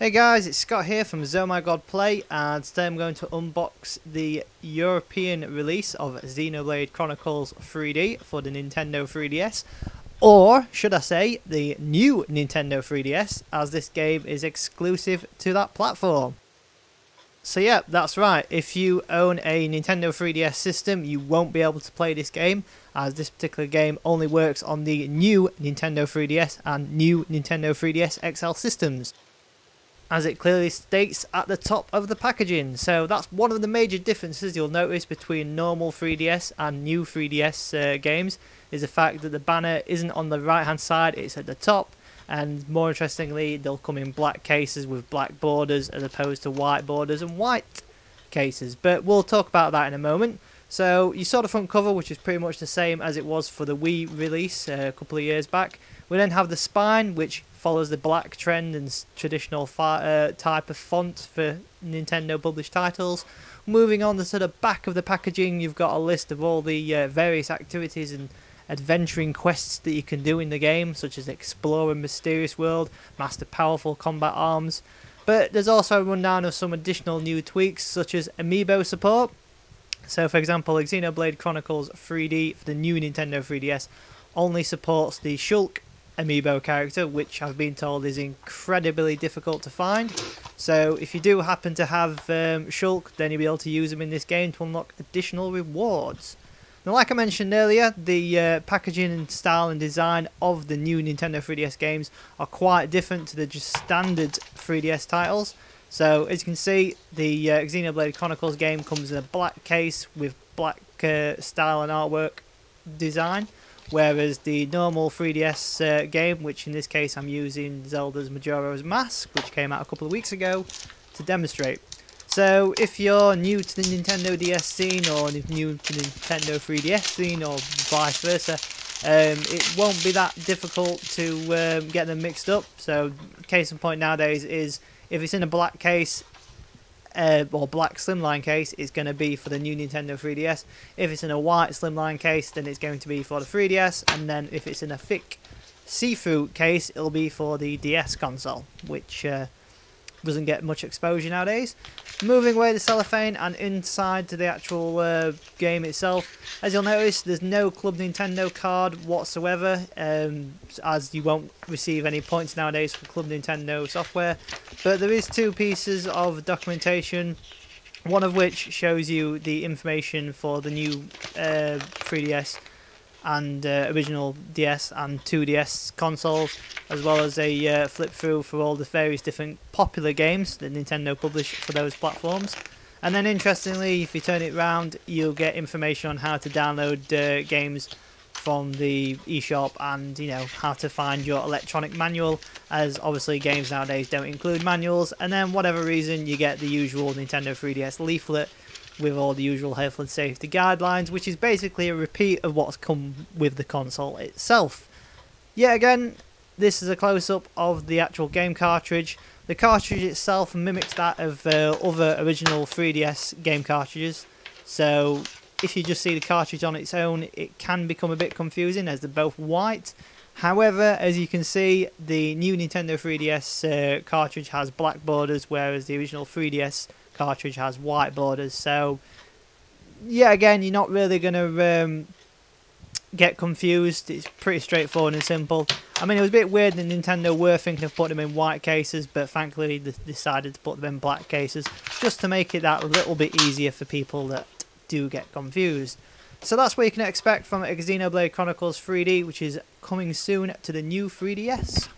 Hey guys, it's Scott here from ZoMyGodPlay, and today I'm going to unbox the European release of Xenoblade Chronicles 3D for the Nintendo 3DS, or should I say the new Nintendo 3DS, as this game is exclusive to that platform. So yeah, that's right, if you own a Nintendo 3DS system you won't be able to play this game, as this particular game only works on the new Nintendo 3DS and new Nintendo 3DS XL systems, as it clearly states at the top of the packaging. So that's one of the major differences you'll notice between normal 3DS and new 3DS games, is the fact that the banner isn't on the right hand side, it's at the top, and more interestingly they'll come in black cases with black borders as opposed to white borders and white cases, but we'll talk about that in a moment. So you saw the front cover, which is pretty much the same as it was for the Wii release a couple of years back. We then have the spine, which follows the black trend and traditional type of font for Nintendo published titles. Moving on to the back of the packaging, you've got a list of all the various activities and adventuring quests that you can do in the game, such as explore a mysterious world, master powerful combat arms. But there's also a rundown of some additional new tweaks, such as amiibo support. So for example, Xenoblade Chronicles 3D for the new Nintendo 3DS only supports the Shulk amiibo character, which I've been told is incredibly difficult to find. So if you do happen to have Shulk, then you'll be able to use him in this game to unlock additional rewards. Now, like I mentioned earlier, the packaging and style and design of the new Nintendo 3DS games are quite different to the just standard 3DS titles. So as you can see, the Xenoblade Chronicles game comes in a black case with black style and artwork design, whereas the normal 3DS game, which in this case I'm using Zelda's Majora's Mask, which came out a couple of weeks ago, to demonstrate. So if you're new to the Nintendo DS scene, or new to the Nintendo 3DS scene, or vice versa, it won't be that difficult to get them mixed up. So case in point nowadays is, if it's in a black case, or black slimline case, it's going to be for the new Nintendo 3DS. If it's in a white slimline case, then it's going to be for the 3DS, and then if it's in a thick see-through case, it'll be for the DS console, which doesn't get much exposure nowadays. Moving away the cellophane and inside to the actual game itself, as you'll notice, there's no Club Nintendo card whatsoever, as you won't receive any points nowadays for Club Nintendo software, but there is two pieces of documentation, one of which shows you the information for the new 3DS and original DS and 2DS consoles, as well as a flip through for all the various different popular games that Nintendo published for those platforms. And then interestingly, if you turn it around, you'll get information on how to download games from the eShop, and how to find your electronic manual, as obviously games nowadays don't include manuals. And then whatever reason, you get the usual Nintendo 3DS leaflet with all the usual health and safety guidelines, which is basically a repeat of what's come with the console itself. Yet again, this is a close-up of the actual game cartridge. The cartridge itself mimics that of other original 3DS game cartridges, so if you just see the cartridge on its own, it can become a bit confusing as they're both white. However, as you can see, the new Nintendo 3DS cartridge has black borders, whereas the original 3DS cartridge has white borders. So yeah, again, you're not really going to get confused. It's pretty straightforward and simple. I mean, it was a bit weird that Nintendo were thinking of putting them in white cases, but thankfully they decided to put them in black cases, just to make it that a little bit easier for people that do get confused. So that's what you can expect from Xenoblade Chronicles 3D, which is coming soon to the new 3DS.